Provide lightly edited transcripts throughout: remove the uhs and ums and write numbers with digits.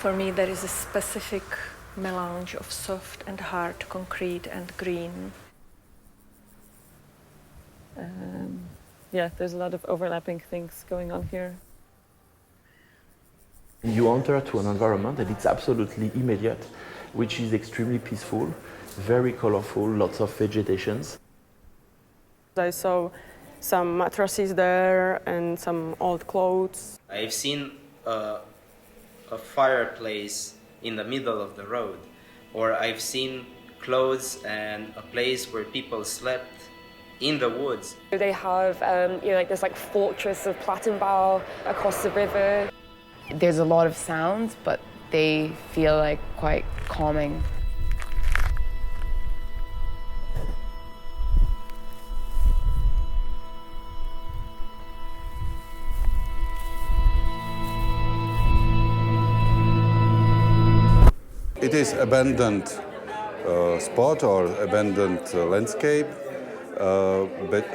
For me, there is a specific melange of soft and hard concrete and green. There's a lot of overlapping things going on here. You enter to an environment and it's absolutely immediate, which is extremely peaceful, very colorful, lots of vegetations. I saw some mattresses there and some old clothes. I've seen a fireplace in the middle of the road, or I've seen clothes and a place where people slept in the woods. They have, this fortress of Plattenbau across the river. There's a lot of sounds, but they feel like quite calming. It is abandoned spot or abandoned landscape, but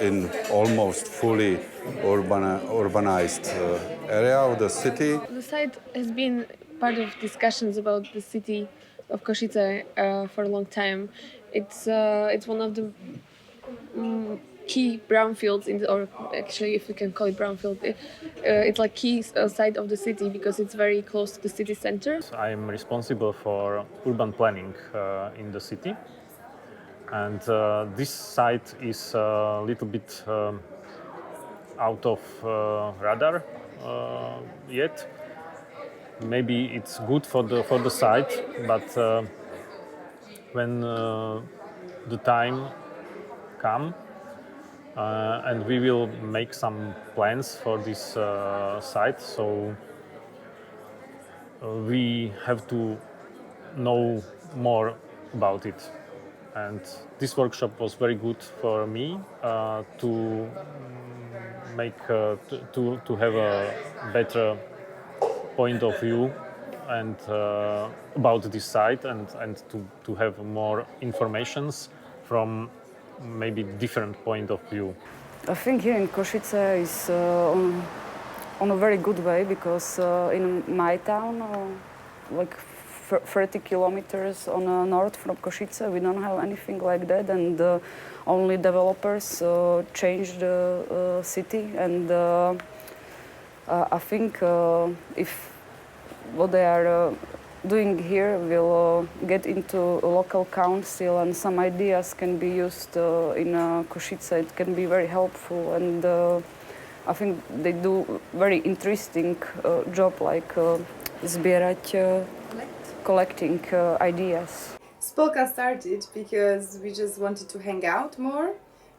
in almost fully urbanized area of the city. The site has been part of discussions about the city of Košice for a long time. It's one of the key brownfields, or actually, if we can call it brownfield, it's like key site of the city because it's very close to the city center. I'm responsible for urban planning in the city, and this site is a little bit out of radar yet. Maybe it's good for the site, but when the time comes. And we will make some plans for this site, so we have to know more about it. And this workshop was very good for me to make to have a better point of view and about this site and to have more informations from maybe different point of view. I think here in Košice is on a very good way because in my town, 30 kilometers on north from Košice, we don't have anything like that, and only developers changed the city. And I think if what they are doing here will get into a local council, and some ideas can be used in Košice. It can be very helpful, and I think they do very interesting job, like collecting ideas. Spolka started because we just wanted to hang out more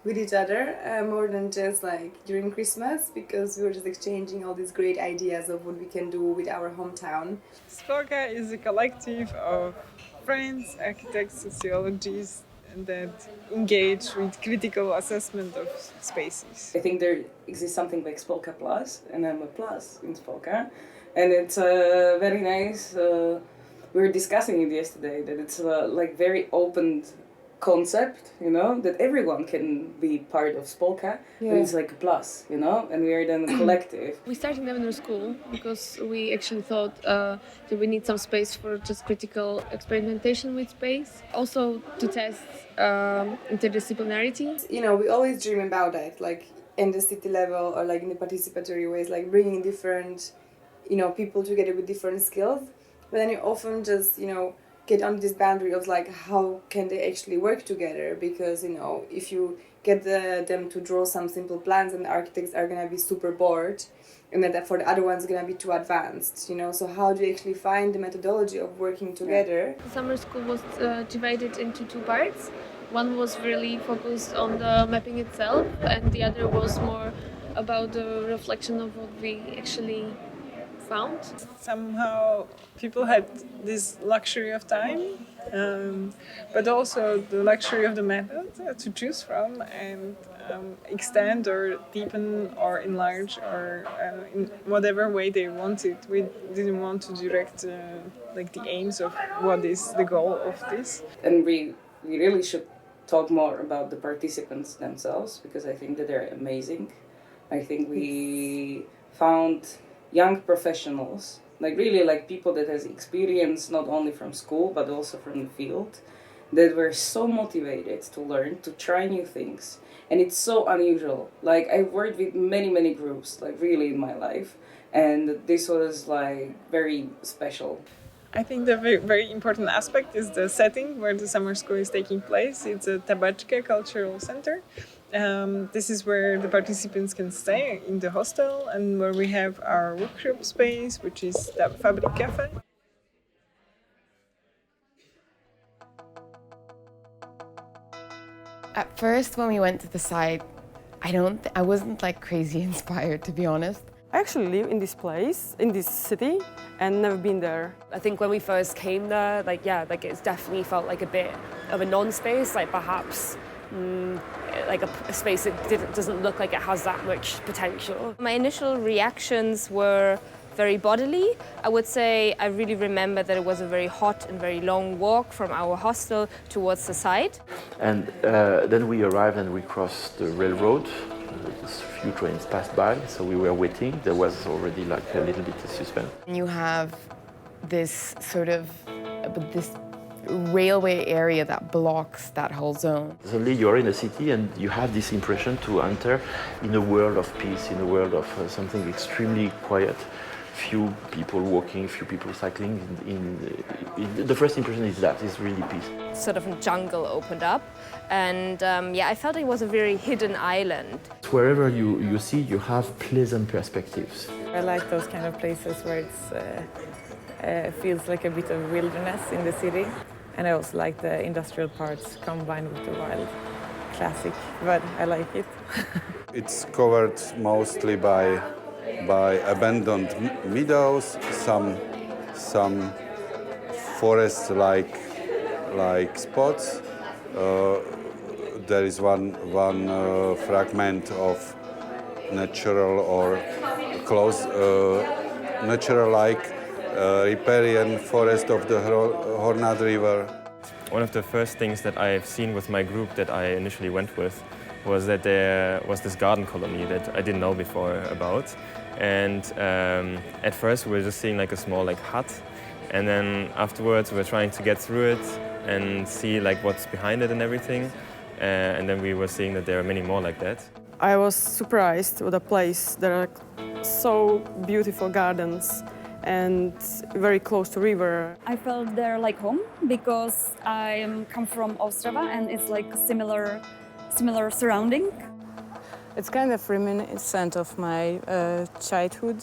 with each other, more than just like during Christmas, because we were just exchanging all these great ideas of what we can do with our hometown. Spolka is a collective of friends, architects, sociologists that engage with critical assessment of spaces. I think there exists something like Spolka Plus, and I'm a plus in Spolka, and it's very nice. We were discussing it yesterday that it's like very open concept, that everyone can be part of Spolka, and it's like a plus, and we are then a collective. We started Lavender School because we actually thought that we need some space for just critical experimentation with space, also to test interdisciplinarity. We always dream about that, like in the city level or like in the participatory ways, like bringing different, people together with different skills, but then you often just, get on this boundary of like how can they actually work together, because if you get them to draw some simple plans, and the architects are going to be super bored, and then for the other ones going to be too advanced, so how do you actually find the methodology of working together? The summer school was divided into two parts. One was really focused on the mapping itself, and the other was more about the reflection of what we actually found. Somehow people had this luxury of time, but also the luxury of the method to choose from and extend or deepen or enlarge or in whatever way they wanted. We didn't want to direct the aims of what is the goal of this. And we really should talk more about the participants themselves, because I think that they're amazing. I think we found young professionals like really like people that has experience not only from school but also from the field, that were so motivated to learn, to try new things. And it's so unusual. Like I've worked with many groups, like really in my life, and this was like very special. I think the very important aspect is the setting where the summer school is taking place. It's a Tabačka cultural center. This is where the participants can stay in the hostel and where we have our workshop space, which is the Fabrik Cafe. At first, when we went to the site, I wasn't like crazy inspired, to be honest. I actually live in this place, in this city, and never been there. I think when we first came there, like it's definitely felt like a bit of a non-space, like perhaps like a space that doesn't look like it has that much potential. My initial reactions were very bodily. I would say I really remember that it was a very hot and very long walk from our hostel towards the site. And then we arrived and we crossed the railroad. A few trains passed by, so we were waiting. There was already like a little bit of suspense. You have this sort of this railway area that blocks that whole zone. Suddenly you're in a city and you have this impression to enter in a world of peace, in a world of something extremely quiet. Few people walking, few people cycling. The first impression is that it's really peace. Sort of a jungle opened up, and I felt it was a very hidden island. Wherever you see, you have pleasant perspectives. I like those kind of places where it feels like a bit of wilderness in the city, and I also like the industrial parts combined with the wild. Classic, but I like it. It's covered mostly by abandoned meadows, some forest-like spots. There is one fragment of natural or close natural-like riparian forest of the Hornad River. One of the first things that I've seen with my group that I initially went with was that there was this garden colony that I didn't know before about. And at first we were just seeing like a small hut, and then afterwards we were trying to get through it and see like what's behind it and everything. And then we were seeing that there are many more like that. I was surprised with the place. There are so beautiful gardens and very close to river. I felt there like home because I come from Ostrava and it's like similar surrounding. It's kind of reminiscent of my childhood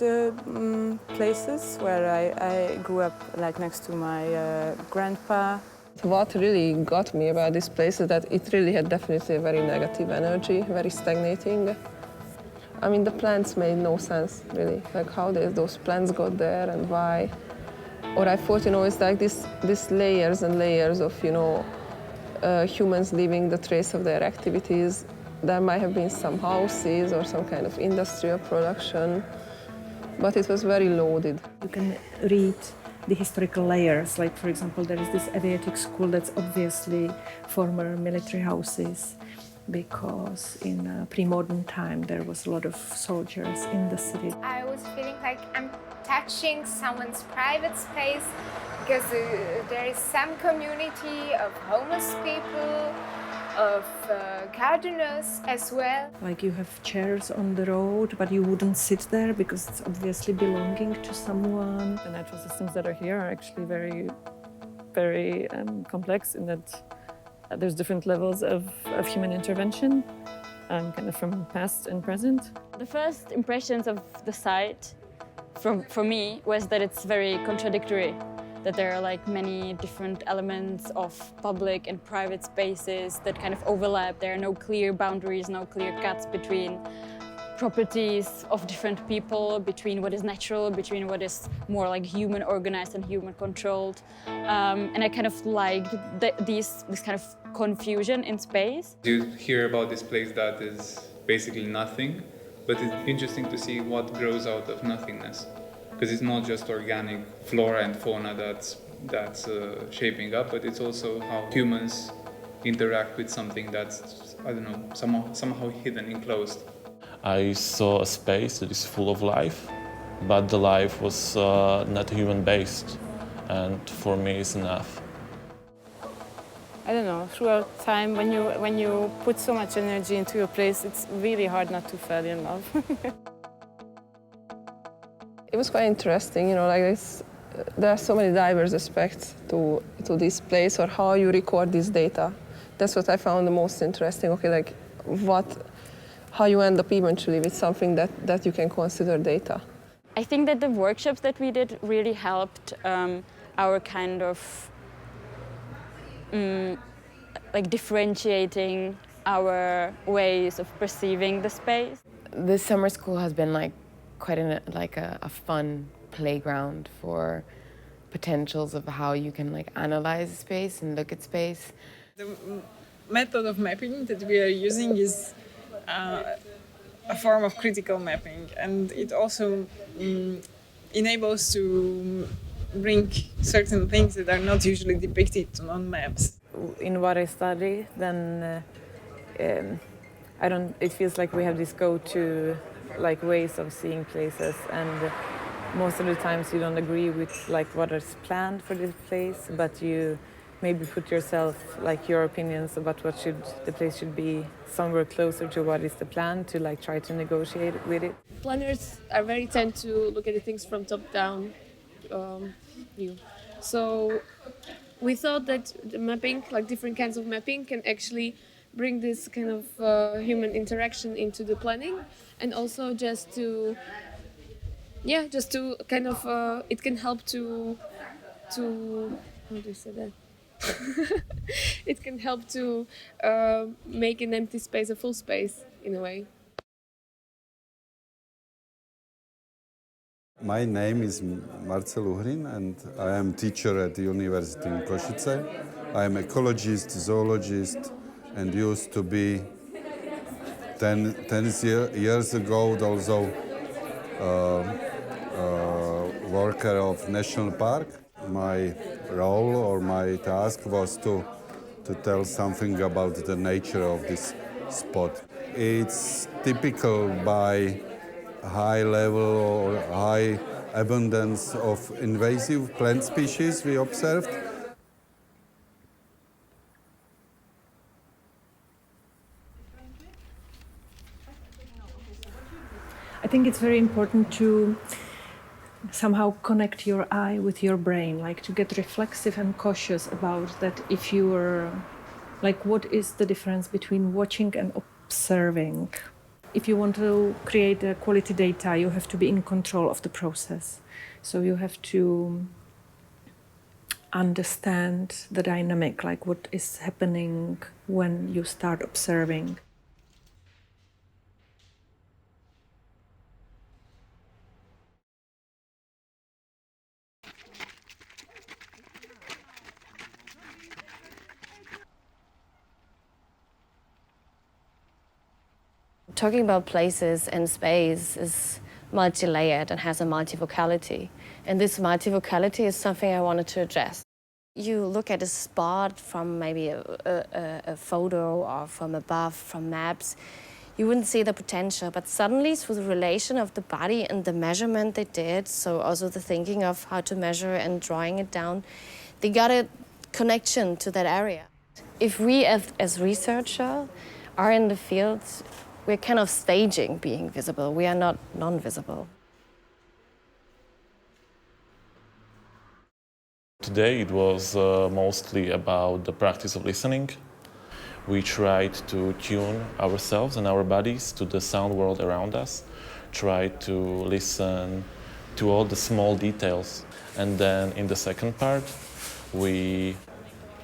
places where I grew up like next to my grandpa. What really got me about this place is that it really had definitely a very negative energy, very stagnating. I mean, the plants made no sense, really, like how those plants got there and why. Or I thought, it's like this layers and layers of, humans leaving the trace of their activities. There might have been some houses or some kind of industrial production, but it was very loaded. You can read the historical layers, like for example there is this aviatic school that's obviously former military houses because in pre-modern time there was a lot of soldiers in the city. I was feeling like I'm touching someone's private space because there is some community of homeless people, of gardeners as well. Like you have chairs on the road, but you wouldn't sit there because it's obviously belonging to someone. The natural systems that are here are actually very, very complex in that there's different levels of human intervention, kind of from past and present. The first impressions of the site for me was that it's very contradictory. That there are like many different elements of public and private spaces that kind of overlap. There are no clear boundaries, no clear cuts between properties of different people, between what is natural, between what is more like human organized and human controlled. And I kind of liked this kind of confusion in space. You hear about this place that is basically nothing, but it's interesting to see what grows out of nothingness. Because it's not just organic flora and fauna that's shaping up, but it's also how humans interact with something that's, I don't know, somehow hidden, enclosed. I saw a space that is full of life, but the life was not human-based, and for me it's enough. I don't know, throughout time, when you put so much energy into your place, it's really hard not to fall in love. It was quite interesting, you know, like this, there are so many diverse aspects to this place or how you record this data. That's what I found the most interesting. Okay, like how you end up eventually with something that you can consider data. I think that the workshops that we did really helped our kind of like differentiating our ways of perceiving the space. This summer school has been like quite a fun playground for potentials of how you can like analyze space and look at space. The method of mapping that we are using is a form of critical mapping, and it also enables to bring certain things that are not usually depicted on maps. In what I study, then it feels like we have this go-to like ways of seeing places, and most of the times you don't agree with like what is planned for this place, but you maybe put yourself like your opinions about what the place should be somewhere closer to what is the plan to like try to negotiate with it. Planners are very tend to look at the things from top down view. So we thought that the mapping, like different kinds of mapping, can actually bring this kind of human interaction into the planning, and also just to kind of it can help to how do you say that? It can help to make an empty space a full space in a way. My name is Marcel Uhrin and I am teacher at the University in Košice. I am ecologist, zoologist, and used to be 10 years ago also worker of National Park. My role or my task was to tell something about the nature of this spot. It's typical by high level or high abundance of invasive plant species we observed. I think it's very important to somehow connect your eye with your brain, like to get reflexive and cautious about that. If you are, like, what is the difference between watching and observing? If you want to create a quality data, you have to be in control of the process. So you have to understand the dynamic, like what is happening when you start observing. Talking about places and space is multi-layered and has a multivocality. And this multivocality is something I wanted to address. You look at a spot from maybe a photo or from above, from maps, you wouldn't see the potential, but suddenly through the relation of the body and the measurement they did, so also the thinking of how to measure and drawing it down, they got a connection to that area. If we as researchers are in the field, we're kind of staging being visible. We are not non-visible. Today it was mostly about the practice of listening. We tried to tune ourselves and our bodies to the sound world around us, tried to listen to all the small details. And then in the second part, we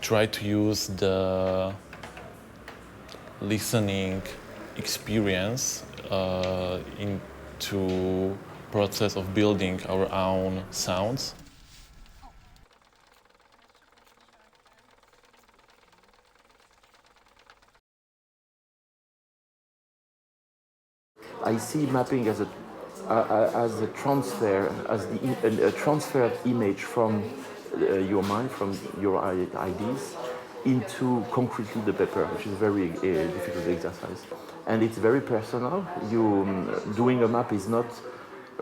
tried to use the listening experience into process of building our own sounds. I see mapping as a transfer, as a transferred image from your mind, from your ideas, into concretely the paper, which is a very difficult exercise. And it's very personal. Doing a map is not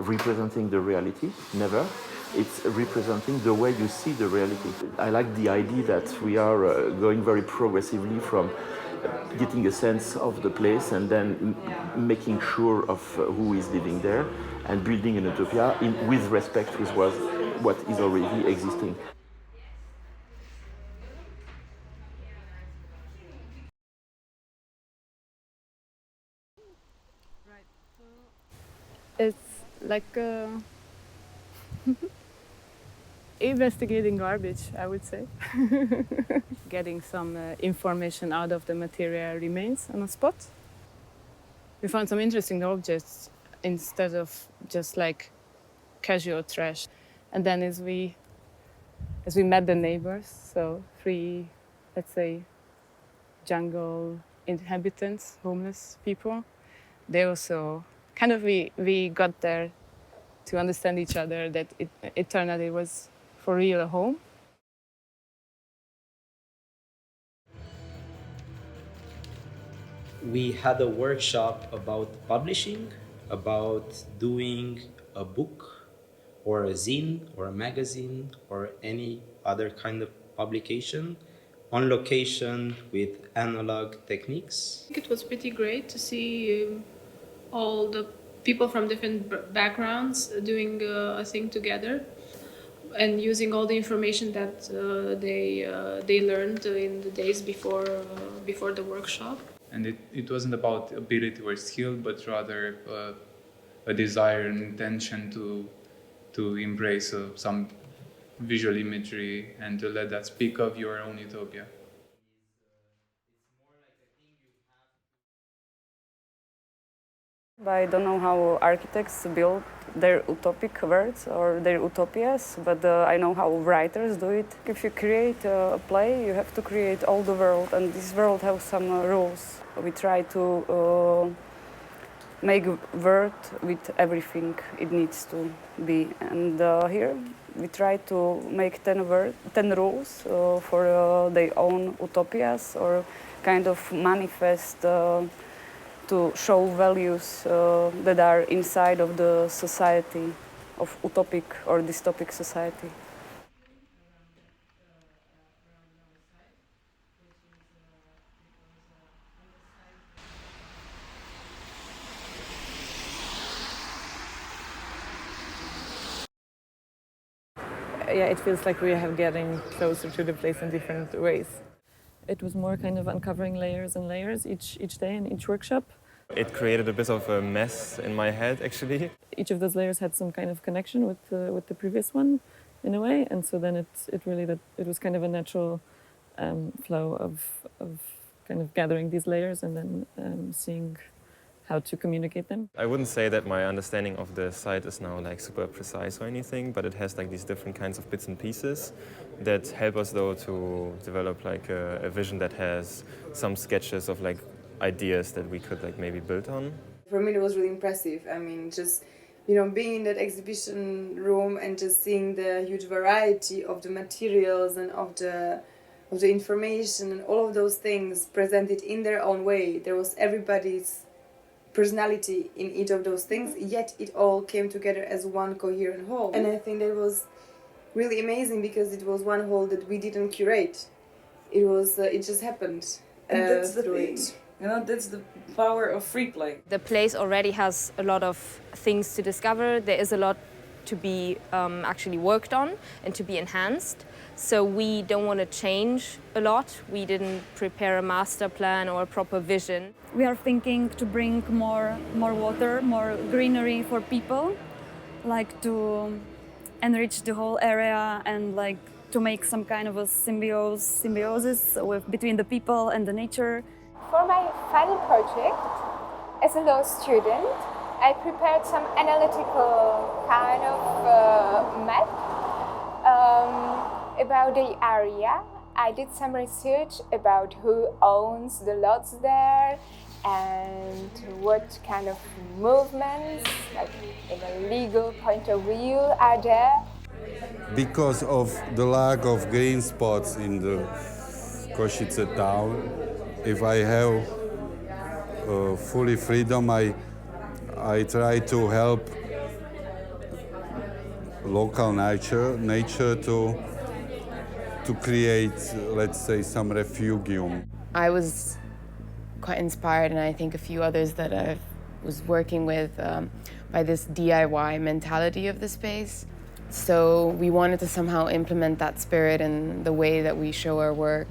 representing the reality, never. It's representing the way you see the reality. I like the idea that we are going very progressively from getting a sense of the place and then making sure of who is living there and building an utopia with respect with what is already existing. It's like investigating garbage, I would say. Getting some information out of the material remains on a spot. We found some interesting objects instead of just like casual trash. And then as we met the neighbors, so 3, let's say, jungle inhabitants, homeless people, they also kind of, we got there to understand each other, that it turned out it was for real a home. We had a workshop about publishing, about doing a book or a zine or a magazine or any other kind of publication on location with analog techniques. I think it was pretty great to see all the people from different backgrounds doing a thing together and using all the information that they learned in the days before the workshop. And it wasn't about ability or skill, but rather a desire and intention to embrace some visual imagery and to let that speak of your own utopia. I don't know how architects build their utopic words or their utopias, but I know how writers do it. If you create a play, you have to create all the world, and this world has some rules. We try to make a word with everything it needs to be, and here we try to make 10 rules for their own utopias, or kind of manifest to show values that are inside of the society, of utopic or dystopic society. Yeah, it feels like we are getting closer to the place in different ways. It was more kind of uncovering layers and layers each day in each workshop. It created a bit of a mess in my head, actually. Each of those layers had some kind of connection with the previous one, in a way, and so then it was kind of a natural flow of kind of gathering these layers and then seeing how to communicate them. I wouldn't say that my understanding of the site is now like super precise or anything, but it has like these different kinds of bits and pieces that help us though to develop like a vision that has some sketches of like ideas that we could like maybe build on. For me, it was really impressive. I mean, just, you know, being in that exhibition room and just seeing the huge variety of the materials and of the information and all of those things presented in their own way. There was everybody's personality in each of those things, yet it all came together as one coherent whole. And I think that was really amazing because it was one whole that we didn't curate. It just happened. And that's the thing. You know, that's the power of free play. The place already has a lot of things to discover. There is a lot to be actually worked on and to be enhanced. So we don't want to change a lot. We didn't prepare a master plan or a proper vision. We are thinking to bring more water, more greenery for people, like to enrich the whole area and like to make some kind of a symbiosis between the people and the nature. For my final project, as a law student, I prepared some analytical kind of map about the area. I did some research about who owns the lots there and what kind of movements, like in a legal point of view, are there. Because of the lack of green spots in the Košice town, if I have fully freedom, I try to help local nature to create, let's say, some refugium. I was quite inspired, and I think a few others that I was working with, by this DIY mentality of the space. So we wanted to somehow implement that spirit in the way that we show our work,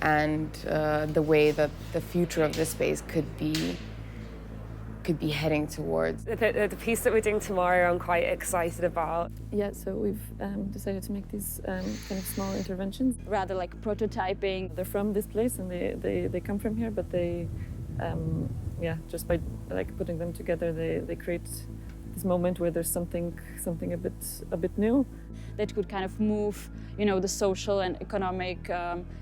and the way that the future of this space could be heading towards. The piece that we're doing tomorrow, I'm quite excited about. Yeah, so we've decided to make these kind of small interventions. Rather like prototyping. They're from this place and they come from here, but they, yeah, just by like putting them together, they create this moment where there's something a bit new. That could kind of move, you know, the social and economic,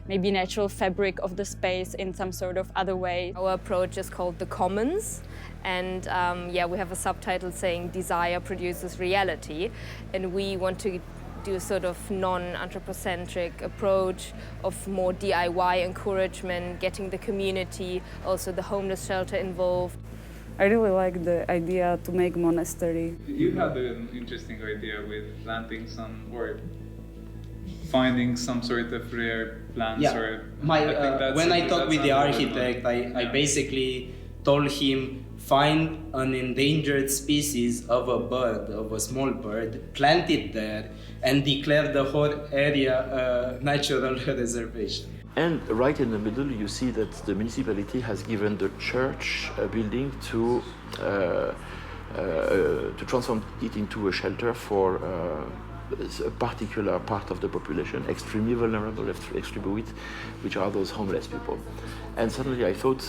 maybe natural fabric of the space in some sort of other way. Our approach is called the Commons, and yeah, we have a subtitle saying "Desire produces reality," and we want to do a sort of non-anthropocentric approach of more DIY encouragement, getting the community, also the homeless shelter involved. I really like the idea to make monastery. You had an interesting idea with planting some or finding some sort of rare plants. Yeah. Or When I talked with the architect, I basically told him find an endangered species of a bird, of a small bird, plant it there, and declare the whole area a natural reservation. And right in the middle, you see that the municipality has given the church a building to transform it into a shelter for a particular part of the population, extremely vulnerable, extremely weak, which are those homeless people. And suddenly I thought,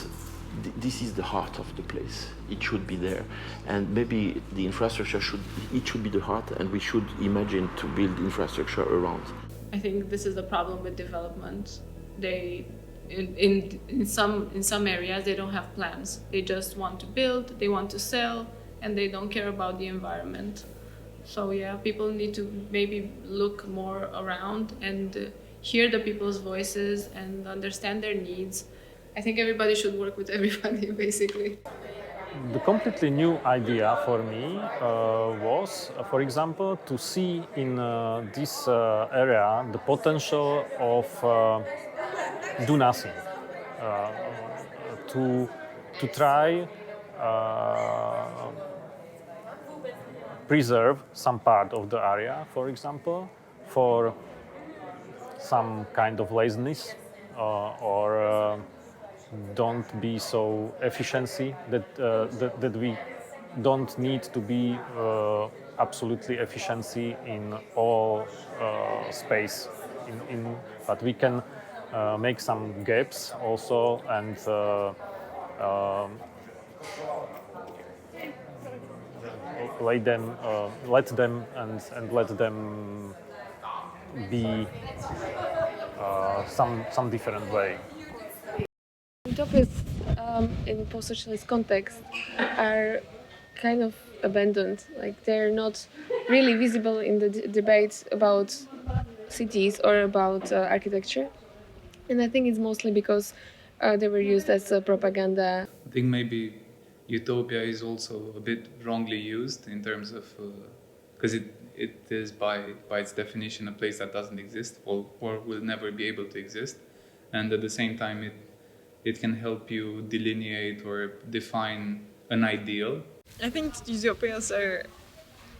this is the heart of the place. It should be there. And maybe the infrastructure should be the heart, and we should imagine to build infrastructure around. I think this is the problem with development. They, in some areas, they don't have plans. They just want to build, they want to sell, and they don't care about the environment. So yeah, people need to maybe look more around and hear the people's voices and understand their needs. I think everybody should work with everybody, basically. The completely new idea for me was, for example, to see in this area the potential of do nothing, to try preserve some part of the area, for example, for some kind of laziness or don't be so efficiency that we don't need to be absolutely efficiency in all space, but we can make some gaps also and let them be some different way. Utopias in post-socialist context are kind of abandoned. Like they're not really visible in the debate about cities or about architecture. And I think it's mostly because they were used as propaganda. I think maybe utopia is also a bit wrongly used in terms of because it is by its definition a place that doesn't exist or will never be able to exist, and at the same time it can help you delineate or define an ideal. I think utopias are,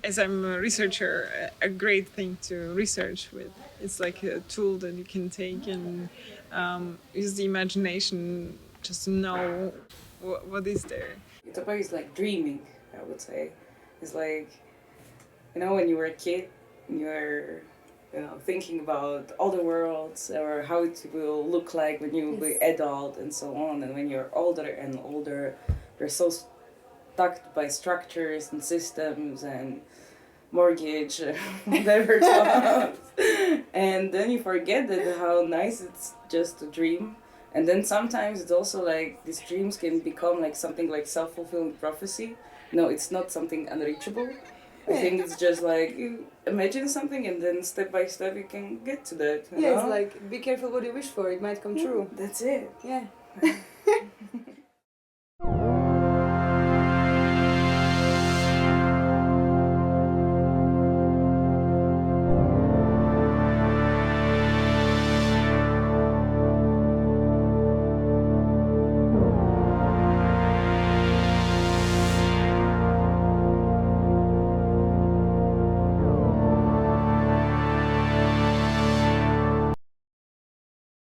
as I'm a researcher, a great thing to research with. It's like a tool that you can take and use the imagination just to know what is there. Utopia is like dreaming, I would say. It's like, you know, when you were a kid, you're thinking about other worlds or how it will look like when you be adult and so on. And when you're older and older, you're so stuck by structures and systems and mortgage, whatever jobs. And then you forget that how nice it's just a dream. And then sometimes it's also like these dreams can become like something like self-fulfilling prophecy. No, it's not something unreachable. I think it's just like you imagine something and then step by step you can get to that. You know? It's like be careful what you wish for, it might come true. That's it. Yeah.